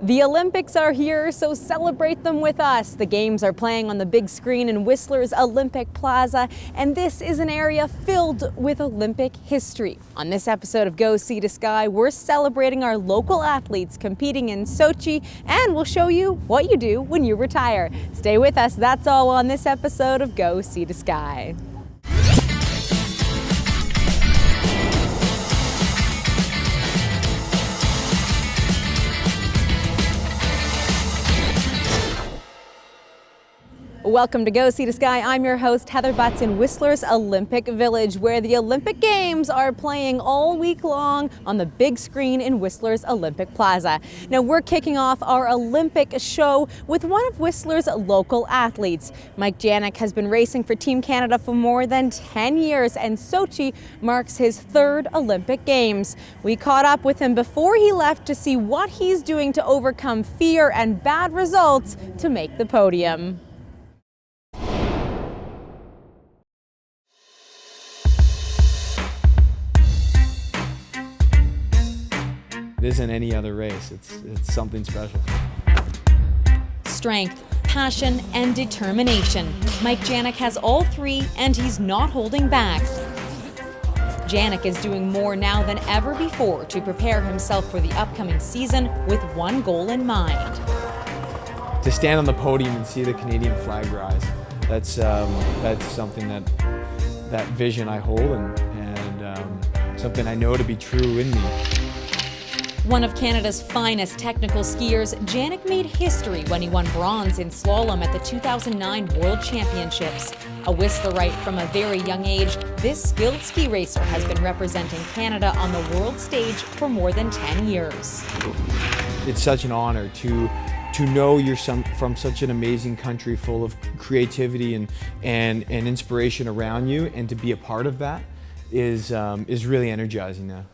The Olympics are here, so celebrate them with us. The games are playing on the big screen in Whistler's Olympic Plaza, and this is an area filled with Olympic history. On this episode of Go Sea to Sky, we're celebrating our local athletes competing in Sochi, and we'll show you what you do when you retire. Stay with us. That's all on this episode of Go Sea to Sky. Welcome to Go Sea to Sky. I'm your host, Heather Butts, in Whistler's Olympic Village, where the Olympic Games are playing all week long on the big screen in Whistler's Olympic Plaza. Now, we're kicking off our Olympic show with one of Whistler's local athletes. Mike Janik has been racing for Team Canada for more than 10 years, and Sochi marks his third Olympic Games. We caught up with him before he left to see what he's doing to overcome fear and bad results to make the podium. It isn't any other race. It's something special. Strength, passion, and determination. Mike Janik has all three, and he's not holding back. Janik is doing more now than ever before to prepare himself for the upcoming season with one goal in mind. To stand on the podium and see the Canadian flag rise, that's something that vision I hold and something I know to be true in me. One of Canada's finest technical skiers, Janik made history when he won bronze in slalom at the 2009 World Championships. A Whistlerite from a very young age, this skilled ski racer has been representing Canada on the world stage for more than 10 years. It's such an honor to know you're from such an amazing country full of creativity and inspiration around you, and to be a part of that is really energizing now.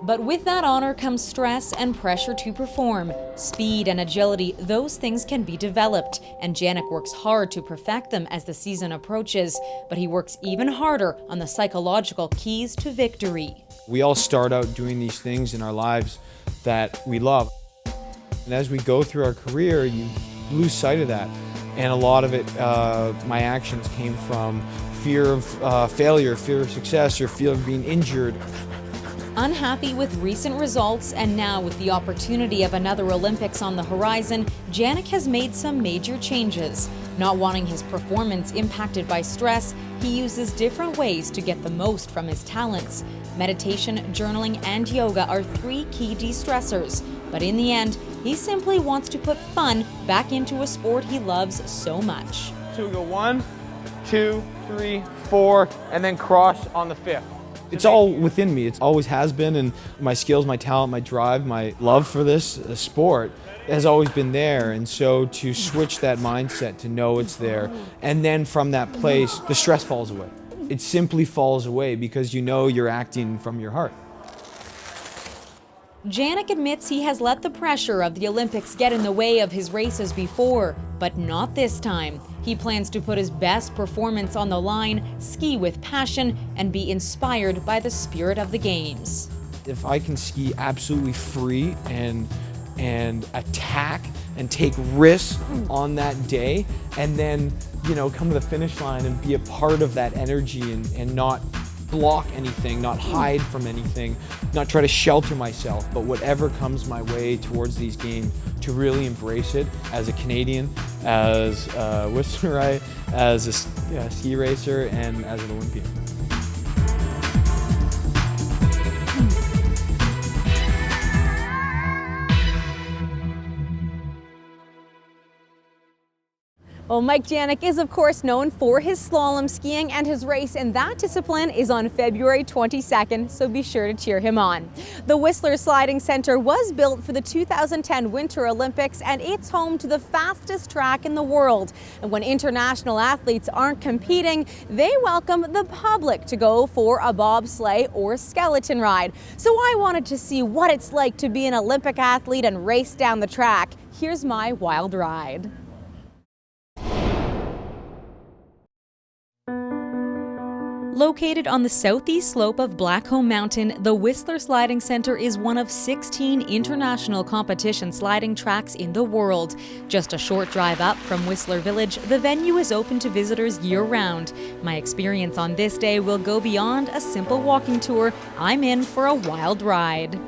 But with that honor comes stress and pressure to perform. Speed and agility, those things can be developed, and Janik works hard to perfect them as the season approaches. But he works even harder on the psychological keys to victory. We all start out doing these things in our lives that we love. And as we go through our career, you lose sight of that. And a lot of it, my actions came from fear of failure, fear of success, or fear of being injured. Unhappy with recent results, and now with the opportunity of another Olympics on the horizon, Janik has made some major changes. Not wanting his performance impacted by stress, he uses different ways to get the most from his talents. Meditation, journaling, and yoga are three key de-stressors. But in the end, he simply wants to put fun back into a sport he loves so much. So we go 1, 2, 3, 4, and then cross on the 5th. It's all within me. It always has been, and my skills, my talent, my drive, my love for this sport has always been there. And so to switch that mindset, to know it's there, and then from that place, the stress falls away. It simply falls away because you know you're acting from your heart. Janik admits he has let the pressure of the Olympics get in the way of his races before, but not this time. He plans to put his best performance on the line, ski with passion, and be inspired by the spirit of the Games. If I can ski absolutely free and attack and take risks on that day, and then come to the finish line and be a part of that energy and not block anything, not hide from anything, not try to shelter myself, but whatever comes my way towards these games, to really embrace it as a Canadian, as a Whistlerite, as a ski racer, and as an Olympian. Well, Mike Janik is, of course, known for his slalom skiing, and his race in that discipline is on February 22nd, so be sure to cheer him on. The Whistler Sliding Center was built for the 2010 Winter Olympics, and it's home to the fastest track in the world. And when international athletes aren't competing, they welcome the public to go for a bobsleigh or skeleton ride. So I wanted to see what it's like to be an Olympic athlete and race down the track. Here's my wild ride. Located on the southeast slope of Blackcomb Mountain, the Whistler Sliding Center is one of 16 international competition sliding tracks in the world. Just a short drive up from Whistler Village, the venue is open to visitors year-round. My experience on this day will go beyond a simple walking tour. I'm in for a wild ride.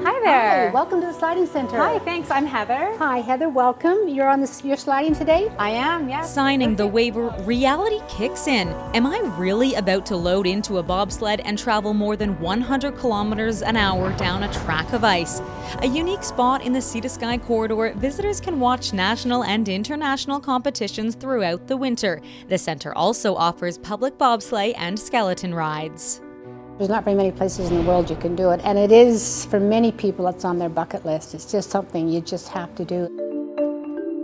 Hi there. Hi, welcome to the Sliding Center. Hi, thanks. I'm Heather. Hi, Heather, welcome. You're sliding today? I am, yes. Signing the waiver, reality kicks in. Am I really about to load into a bobsled and travel more than 100 kilometers an hour down a track of ice? A unique spot in the Sea to Sky corridor, visitors can watch national and international competitions throughout the winter. The center also offers public bobsleigh and skeleton rides. There's not very many places in the world you can do it, and it is, for many people, it's on their bucket list. It's just something you just have to do.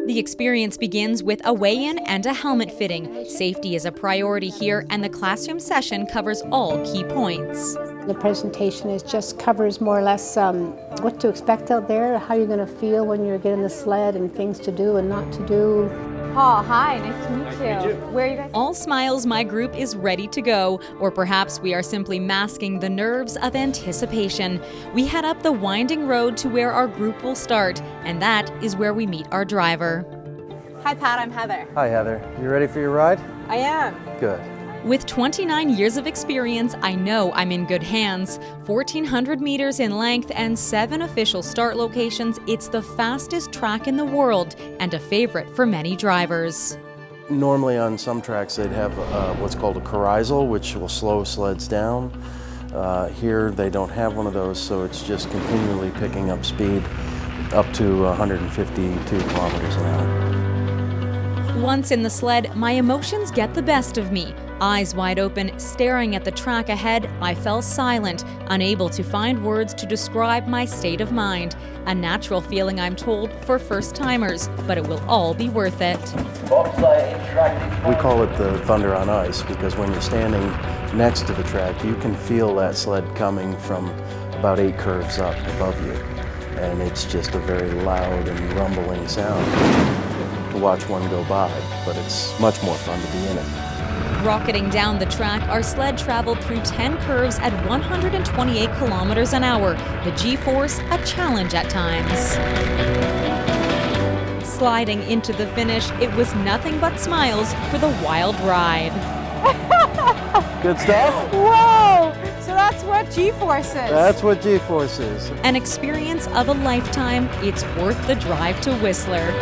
The experience begins with a weigh-in and a helmet fitting. Safety is a priority here, and the classroom session covers all key points. The presentation just covers more or less what to expect out there, how you're going to feel when you're getting the sled, and things to do and not to do. Paul, hi, nice to meet you. Where are you guys? All smiles, my group is ready to go, or perhaps we are simply masking the nerves of anticipation. We head up the winding road to where our group will start, and that is where we meet our driver. Hi Pat, I'm Heather. Hi Heather, you ready for your ride? I am. Good. With 29 years of experience, I know I'm in good hands. 1,400 meters in length and 7 official start locations, it's the fastest track in the world and a favorite for many drivers. Normally on some tracks they'd have what's called a carousel, which will slow sleds down. Here they don't have one of those, so it's just continually picking up speed up to 152 kilometers an hour. Once in the sled, my emotions get the best of me. Eyes wide open, staring at the track ahead, I fell silent, unable to find words to describe my state of mind. A natural feeling, I'm told, for first-timers, but it will all be worth it. We call it the thunder on ice because when you're standing next to the track, you can feel that sled coming from about 8 curves up above you. And it's just a very loud and rumbling sound to watch one go by, but it's much more fun to be in it. Rocketing down the track, our sled traveled through 10 curves at 128 kilometers an hour. The G-force, a challenge at times. Sliding into the finish, it was nothing but smiles for the wild ride. Good stuff? Whoa! So that's what G-force is. That's what G-force is. An experience of a lifetime. It's worth the drive to Whistler.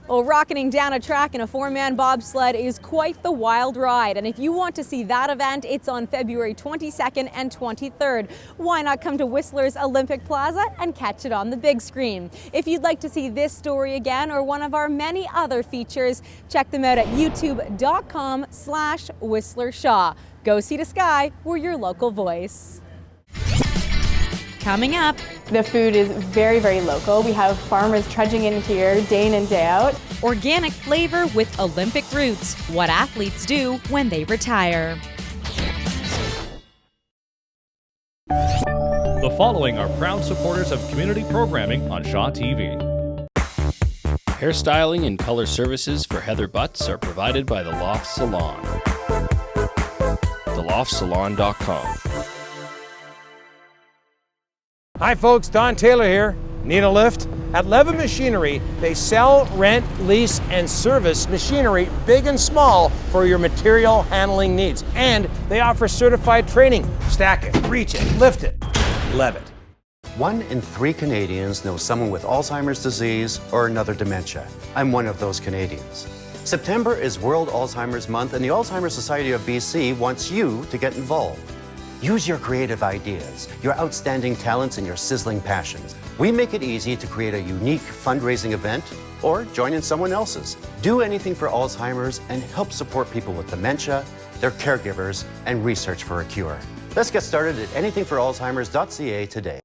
Well, rocketing down a track in a 4-man bobsled is quite the wild ride. And if you want to see that event, it's on February 22nd and 23rd. Why not come to Whistler's Olympic Plaza and catch it on the big screen? If you'd like to see this story again or one of our many other features, check them out at youtube.com/WhistlerShaw. Go Sea to Sky, we're your local voice. Coming up, the food is very, very local. We have farmers trudging in here day in and day out. Organic flavor with Olympic roots. What athletes do when they retire. The following are proud supporters of community programming on Shaw TV. Hairstyling and color services for Heather Butts are provided by The Loft Salon. TheLoftSalon.com. Hi folks, Don Taylor here. Need a lift? At Leva Machinery, they sell, rent, lease, and service machinery, big and small, for your material handling needs. And they offer certified training. Stack it, reach it, lift it, lev it. 1 in 3 Canadians know someone with Alzheimer's disease or another dementia. I'm one of those Canadians. September is World Alzheimer's Month, and the Alzheimer's Society of BC wants you to get involved. Use your creative ideas, your outstanding talents, and your sizzling passions. We make it easy to create a unique fundraising event or join in someone else's. Do anything for Alzheimer's and help support people with dementia, their caregivers, and research for a cure. Let's get started at anythingforalzheimers.ca today.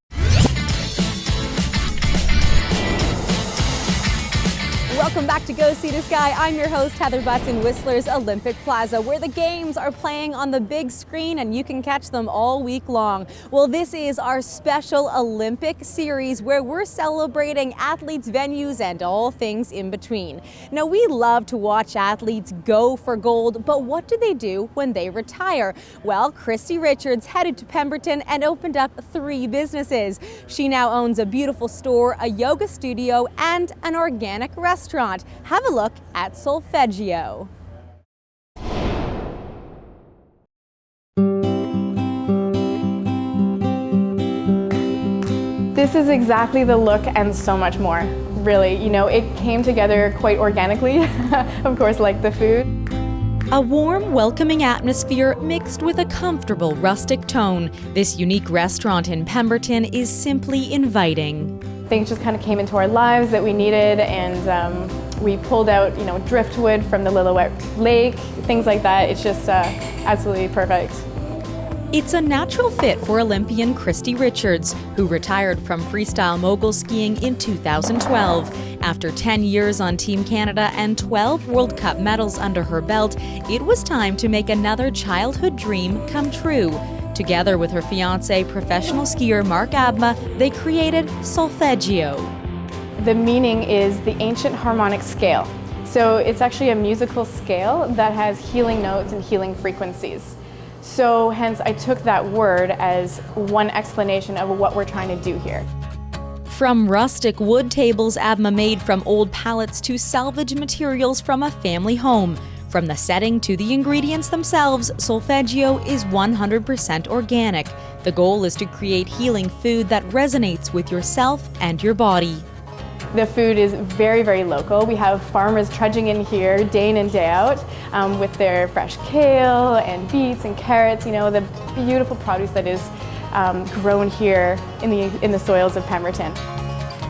Welcome back to Go See the Sky. I'm your host, Heather Butts, in Whistler's Olympic Plaza, where the games are playing on the big screen and you can catch them all week long. Well, this is our special Olympic series where we're celebrating athletes, venues, and all things in between. Now, we love to watch athletes go for gold, but what do they do when they retire? Well, Christy Richards headed to Pemberton and opened up 3 businesses. She now owns a beautiful store, a yoga studio, and an organic restaurant. Have a look at Solfeggio. This is exactly the look and so much more. Really, you know, it came together quite organically, of course, like the food. A warm, welcoming atmosphere mixed with a comfortable rustic tone. This unique restaurant in Pemberton is simply inviting. Things just kind of came into our lives that we needed, and we pulled out, you know, driftwood from the Lillooet Lake, things like that. It's just absolutely perfect. It's a natural fit for Olympian Christy Richards, who retired from freestyle mogul skiing in 2012. After 10 years on Team Canada and 12 World Cup medals under her belt, it was time to make another childhood dream come true. Together with her fiancé, professional skier Mark Abma, they created Solfeggio. The meaning is the ancient harmonic scale. So it's actually a musical scale that has healing notes and healing frequencies. So hence I took that word as one explanation of what we're trying to do here. From rustic wood tables Abma made from old pallets to salvage materials from a family home. From the setting to the ingredients themselves, Solfeggio is 100% organic. The goal is to create healing food that resonates with yourself and your body. The food is very, very local. We have farmers trudging in here day in and day out with their fresh kale and beets and carrots, you know, the beautiful produce that is grown here in the soils of Pemberton.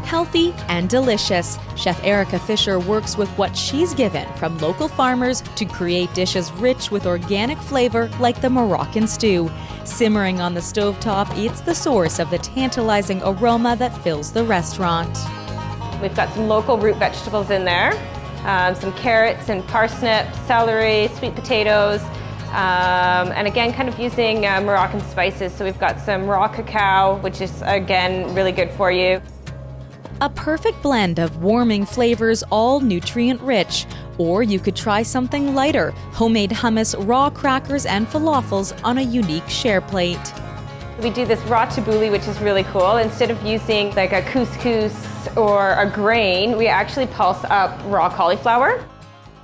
Healthy and delicious. Chef Erica Fisher works with what she's given from local farmers to create dishes rich with organic flavor like the Moroccan stew. Simmering on the stovetop, it's the source of the tantalizing aroma that fills the restaurant. We've got some local root vegetables in there, some carrots and parsnips, celery, sweet potatoes, and again kind of using Moroccan spices. So we've got some raw cacao, which is again really good for you. A perfect blend of warming flavors, all nutrient-rich. Or you could try something lighter, homemade hummus, raw crackers, and falafels on a unique share plate. We do this raw tabbouleh, which is really cool. Instead of using like a couscous or a grain, we actually pulse up raw cauliflower.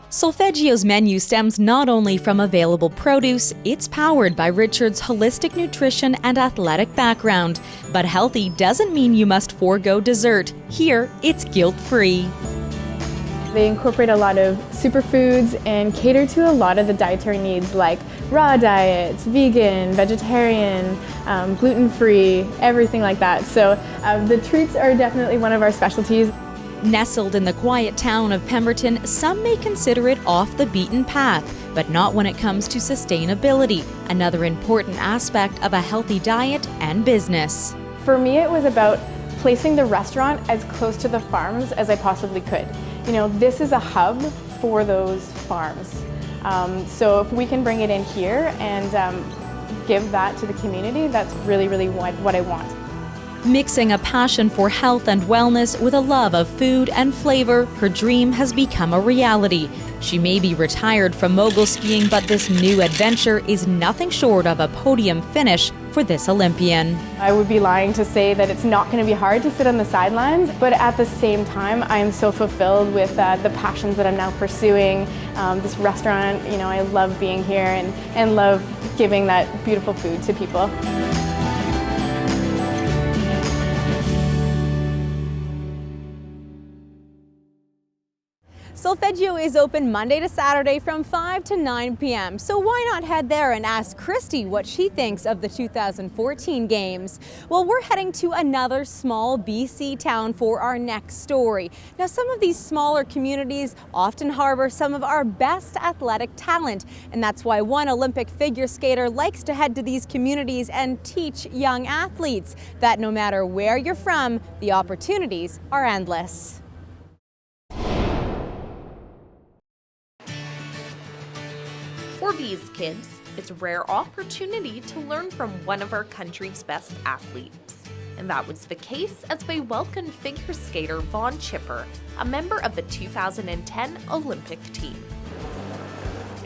Solfeggio's menu stems not only from available produce, it's powered by Richard's holistic nutrition and athletic background. But healthy doesn't mean you must forego dessert. Here, it's guilt-free. They incorporate a lot of superfoods and cater to a lot of the dietary needs like raw diets, vegan, vegetarian, gluten-free, everything like that. So the treats are definitely one of our specialties. Nestled in the quiet town of Pemberton, some may consider it off the beaten path, but not when it comes to sustainability, another important aspect of a healthy diet and business. For me, it was about placing the restaurant as close to the farms as I possibly could. You know, this is a hub for those farms. So if we can bring it in here and give that to the community, that's really, really what I want. Mixing a passion for health and wellness with a love of food and flavor, her dream has become a reality. She may be retired from mogul skiing, but this new adventure is nothing short of a podium finish for this Olympian. I would be lying to say that it's not going to be hard to sit on the sidelines, but at the same time, I am so fulfilled with the passions that I'm now pursuing. This restaurant, you know, I love being here and love giving that beautiful food to people. Solfeggio is open Monday to Saturday from 5 to 9 p.m. So why not head there and ask Christy what she thinks of the 2014 games? Well, we're heading to another small BC town for our next story. Now, some of these smaller communities often harbor some of our best athletic talent, and that's why one Olympic figure skater likes to head to these communities and teach young athletes that no matter where you're from, the opportunities are endless. For these kids, it's a rare opportunity to learn from one of our country's best athletes. And that was the case as we welcomed figure skater Vaughn Chipper, a member of the 2010 Olympic team.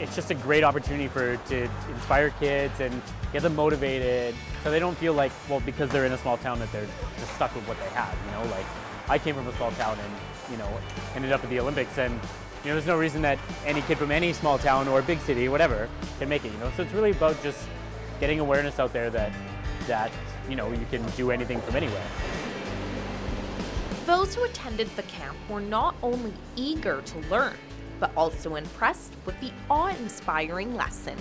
It's just a great opportunity to inspire kids and get them motivated so they don't feel like, well, because they're in a small town that they're just stuck with what they have, you know? Like, I came from a small town and, you know, ended up at the Olympics, and, you know, there's no reason that any kid from any small town or big city, whatever, can make it, you know? So it's really about just getting awareness out there that you know, you can do anything from anywhere. Those who attended the camp were not only eager to learn, but also impressed with the awe-inspiring lesson.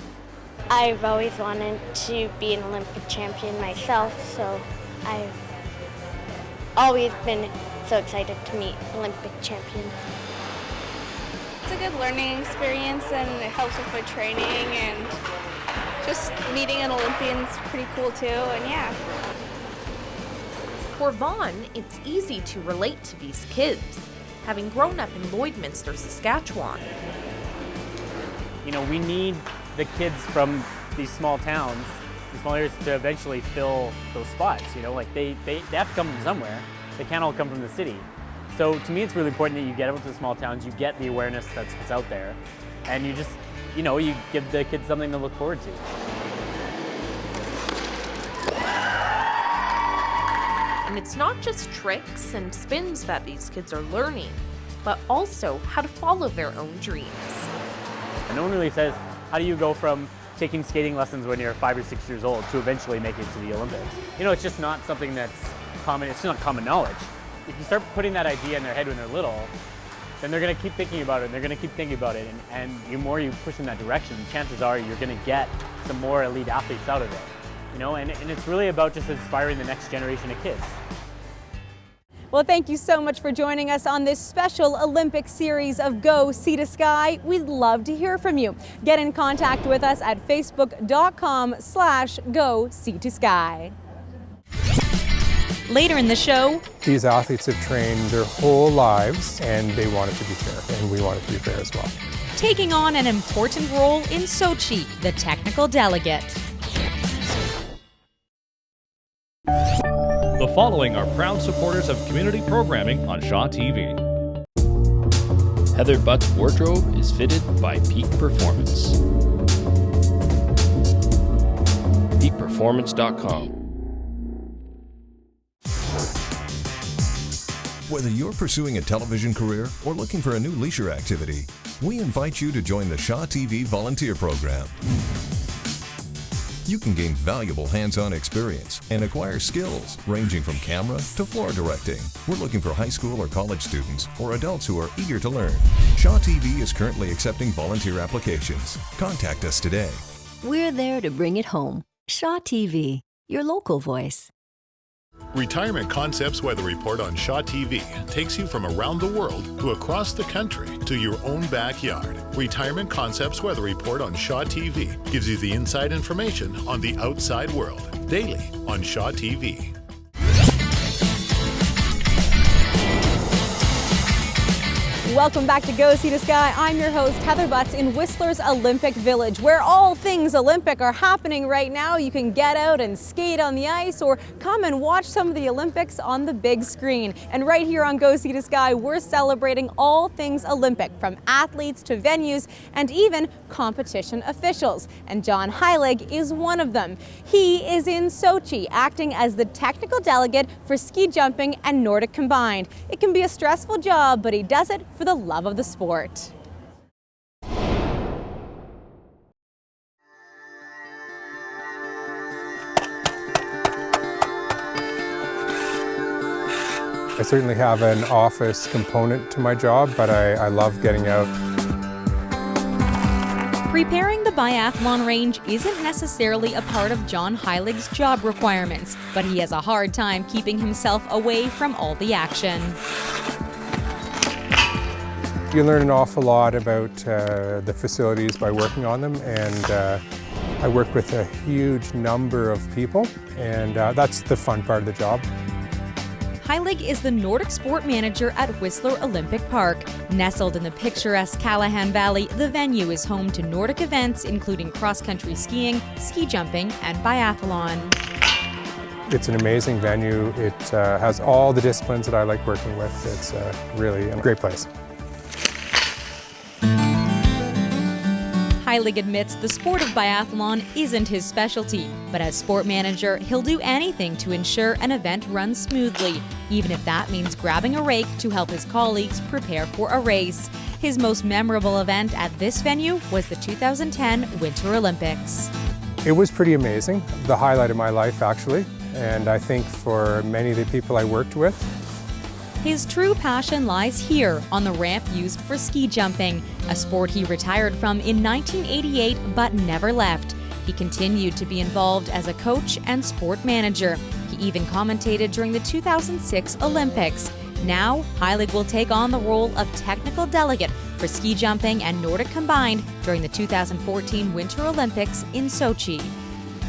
I've always wanted to be an Olympic champion myself, so I've always been so excited to meet Olympic champions. It's a good learning experience, and it helps with my training, and just meeting an Olympian's pretty cool too, and yeah. For Vaughn, it's easy to relate to these kids, having grown up in Lloydminster, Saskatchewan. You know, we need the kids from these small towns, these small areas, to eventually fill those spots, you know? Like, they have to come from somewhere. They can't all come from the city. So to me, it's really important that you get out to the small towns, you get the awareness that's out there, and you just, you know, you give the kids something to look forward to. And it's not just tricks and spins that these kids are learning, but also how to follow their own dreams. And no one really says, how do you go from taking skating lessons when you're 5 or 6 years old to eventually make it to the Olympics? You know, it's just not something that's common, it's not common knowledge. If you start putting that idea in their head when they're little, then they're going to keep thinking about it, and they're going to keep thinking about it, and the more you push in that direction, chances are you're going to get some more elite athletes out of it. You know, and it's really about just inspiring the next generation of kids. Well, thank you so much for joining us on this special Olympic series of Go Sea to Sky. We'd love to hear from you. Get in contact with us at facebook.com/Go Sea to Sky. Later in the show, these athletes have trained their whole lives, and they want it to be fair, and we want it to be fair as well. Taking on an important role in Sochi, the technical delegate. The following are proud supporters of community programming on Shaw TV. Heather Butt's wardrobe is fitted by Peak Performance. PeakPerformance.com. Whether you're pursuing a television career or looking for a new leisure activity, we invite you to join the Shaw TV volunteer program. You can gain valuable hands-on experience and acquire skills ranging from camera to floor directing. We're looking for high school or college students or adults who are eager to learn. Shaw TV is currently accepting volunteer applications. Contact us today. We're there to bring it home. Shaw TV, your local voice. Retirement Concepts Weather Report on Shaw TV takes you from around the world to across the country to your own backyard. Retirement Concepts Weather Report on Shaw TV gives you the inside information on the outside world daily on Shaw TV. Welcome back to Go Sea to Sky. I'm your host, Heather Butts, in Whistler's Olympic Village, where all things Olympic are happening right now. You can get out and skate on the ice or come and watch some of the Olympics on the big screen. And right here on Go Sea to Sky, we're celebrating all things Olympic, from athletes to venues and even competition officials. And John Heilig is one of them. He is in Sochi, acting as the technical delegate for ski jumping and Nordic combined. It can be a stressful job, but he does it for the love of the sport. I certainly have an office component to my job, but I love getting out. Preparing the biathlon range isn't necessarily a part of John Heilig's job requirements, but he has a hard time keeping himself away from all the action. You learn an awful lot about the facilities by working on them, and I work with a huge number of people, and that's the fun part of the job. Heilig is the Nordic sport manager at Whistler Olympic Park. Nestled in the picturesque Callahan Valley, the venue is home to Nordic events including cross-country skiing, ski jumping, and biathlon. It's an amazing venue. It has all the disciplines that I like working with. It's really a great place. Heilig admits the sport of biathlon isn't his specialty, but as sport manager, he'll do anything to ensure an event runs smoothly, even if that means grabbing a rake to help his colleagues prepare for a race. His most memorable event at this venue was the 2010 Winter Olympics. It was pretty amazing, the highlight of my life actually, and I think for many of the people I worked with. His true passion lies here on the ramp used for ski jumping, a sport he retired from in 1988 but never left. He continued to be involved as a coach and sport manager. He even commentated during the 2006 Olympics. Now, Heilig will take on the role of technical delegate for ski jumping and Nordic combined during the 2014 Winter Olympics in Sochi.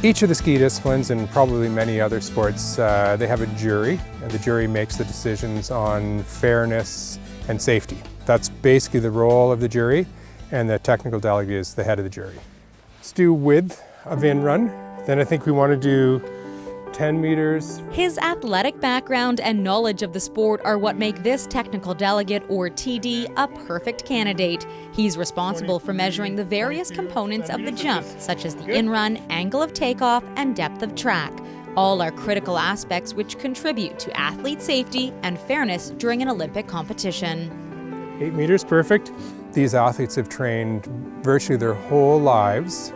Each of the ski disciplines and probably many other sports, they have a jury, and the jury makes the decisions on fairness and safety. That's basically the role of the jury, and the technical delegate is the head of the jury. Let's do width of in-run. Then I think we want to do 10 meters. His athletic background and knowledge of the sport are what make this technical delegate, or TD, a perfect candidate. He's responsible for measuring the various components of the jump, such as the in-run, angle of takeoff, and depth of track. All are critical aspects which contribute to athlete safety and fairness during an Olympic competition. 8 meters, perfect. These athletes have trained virtually their whole lives.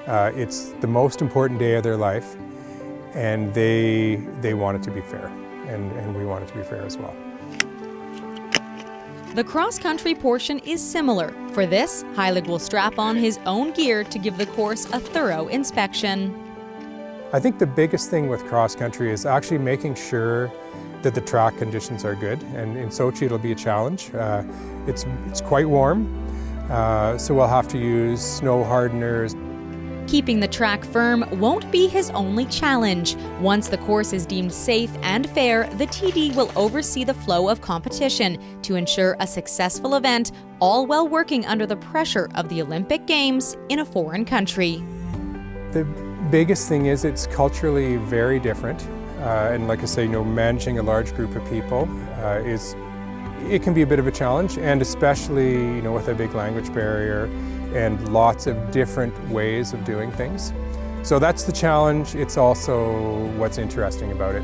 It's the most important day of their life. And they want it to be fair, and we want it to be fair as well. The cross-country portion is similar. For this, Heilig will strap on his own gear to give the course a thorough inspection. I think the biggest thing with cross-country is actually making sure that the track conditions are good, and in Sochi it'll be a challenge. It's quite warm, so we'll have to use snow hardeners. Keeping the track firm won't be his only challenge. Once the course is deemed safe and fair, the TD will oversee the flow of competition to ensure a successful event, all while working under the pressure of the Olympic Games in a foreign country. The biggest thing is it's culturally very different, and like I say, managing a large group of people it can be a bit of a challenge, and especially with a big language barrier and lots of different ways of doing things. So that's the challenge. It's also what's interesting about it.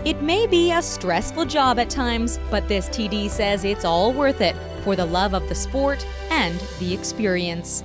It may be a stressful job at times, but this TD says it's all worth it for the love of the sport and the experience.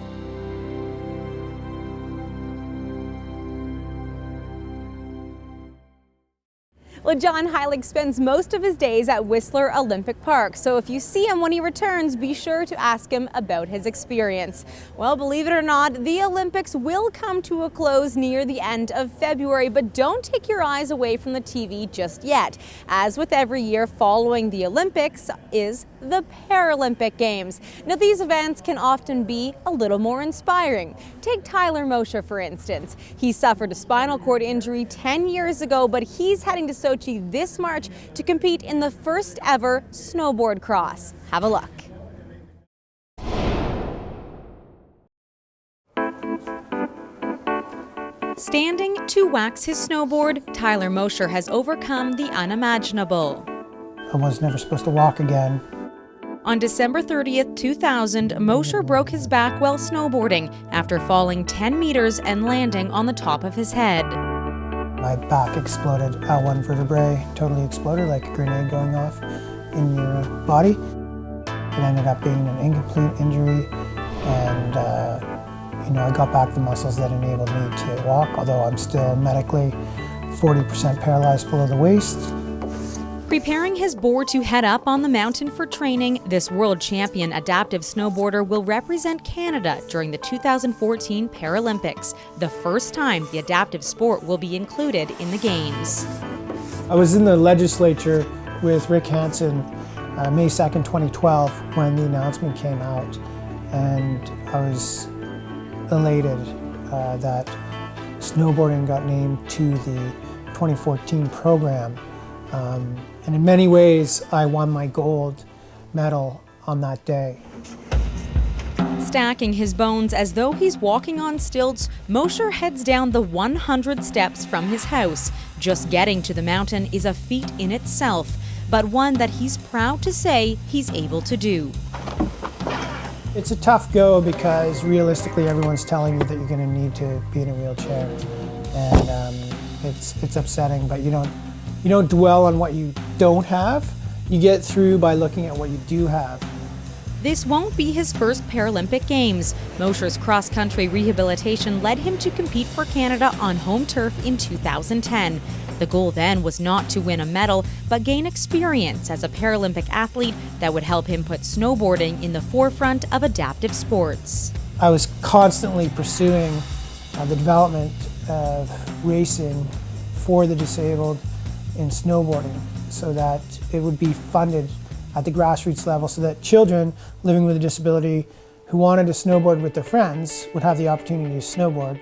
Well, John Heilig spends most of his days at Whistler Olympic Park, so if you see him when he returns, be sure to ask him about his experience. Well, believe it or not, the Olympics will come to a close near the end of February, but don't take your eyes away from the TV just yet. As with every year following the Olympics is the Paralympic Games. Now, these events can often be a little more inspiring. Take Tyler Mosher, for instance. He suffered a spinal cord injury 10 years ago, but he's heading to Sochi this March to compete in the first ever snowboard cross. Have a look. Standing to wax his snowboard, Tyler Mosher has overcome the unimaginable. I was never supposed to walk again. On December 30th, 2000, Mosher broke his back while snowboarding after falling 10 meters and landing on the top of his head. My back exploded, L1 vertebrae totally exploded like a grenade going off in your body. It ended up being an incomplete injury, and I got back the muscles that enabled me to walk, although I'm still medically 40% paralyzed below the waist. Preparing his board to head up on the mountain for training, this world champion adaptive snowboarder will represent Canada during the 2014 Paralympics, the first time the adaptive sport will be included in the Games. I was in the legislature with Rick Hansen May 2nd, 2012, when the announcement came out, and I was elated that snowboarding got named to the 2014 program. And in many ways, I won my gold medal on that day. Stacking his bones as though he's walking on stilts, Mosher heads down the 100 steps from his house. Just getting to the mountain is a feat in itself, but one that he's proud to say he's able to do. It's a tough go because realistically everyone's telling you that you're going to need to be in a wheelchair, and it's upsetting, but you don't dwell on what you don't have. You get through by looking at what you do have. This won't be his first Paralympic Games. Mosher's cross-country rehabilitation led him to compete for Canada on home turf in 2010. The goal then was not to win a medal, but gain experience as a Paralympic athlete that would help him put snowboarding in the forefront of adaptive sports. I was constantly pursuing the development of racing for the disabled in snowboarding so that it would be funded at the grassroots level so that children living with a disability who wanted to snowboard with their friends would have the opportunity to snowboard.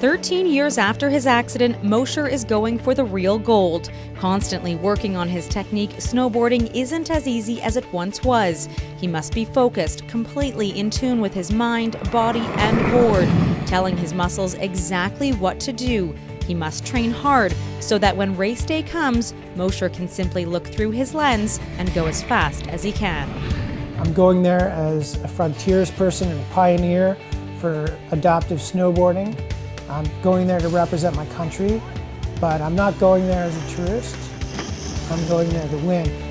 13 years after his accident, Mosher is going for the real gold. Constantly working on his technique, snowboarding isn't as easy as it once was. He must be focused, completely in tune with his mind, body, and board, telling his muscles exactly what to do. He must train hard so that when race day comes, Mosher can simply look through his lens and go as fast as he can. I'm going there as a frontiers person and a pioneer for adaptive snowboarding. I'm going there to represent my country, but I'm not going there as a tourist. I'm going there to win.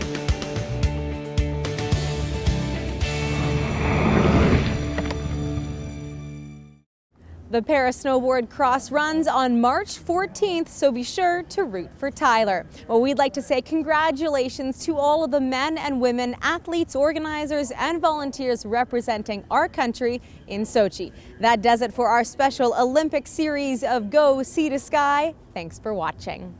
The Para-Snowboard Cross runs on March 14th, so be sure to root for Tyler. Well, we'd like to say congratulations to all of the men and women, athletes, organizers, and volunteers representing our country in Sochi. That does it for our special Olympic series of Go Sea to Sky. Thanks for watching.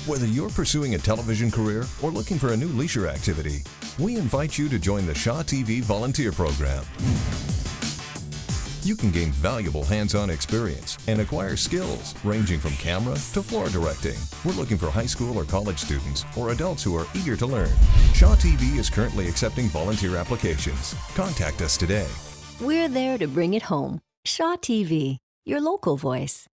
Whether you're pursuing a television career or looking for a new leisure activity, we invite you to join the Shaw TV Volunteer Program. You can gain valuable hands-on experience and acquire skills ranging from camera to floor directing. We're looking for high school or college students or adults who are eager to learn. Shaw TV is currently accepting volunteer applications. Contact us today. We're there to bring it home. Shaw TV, your local voice.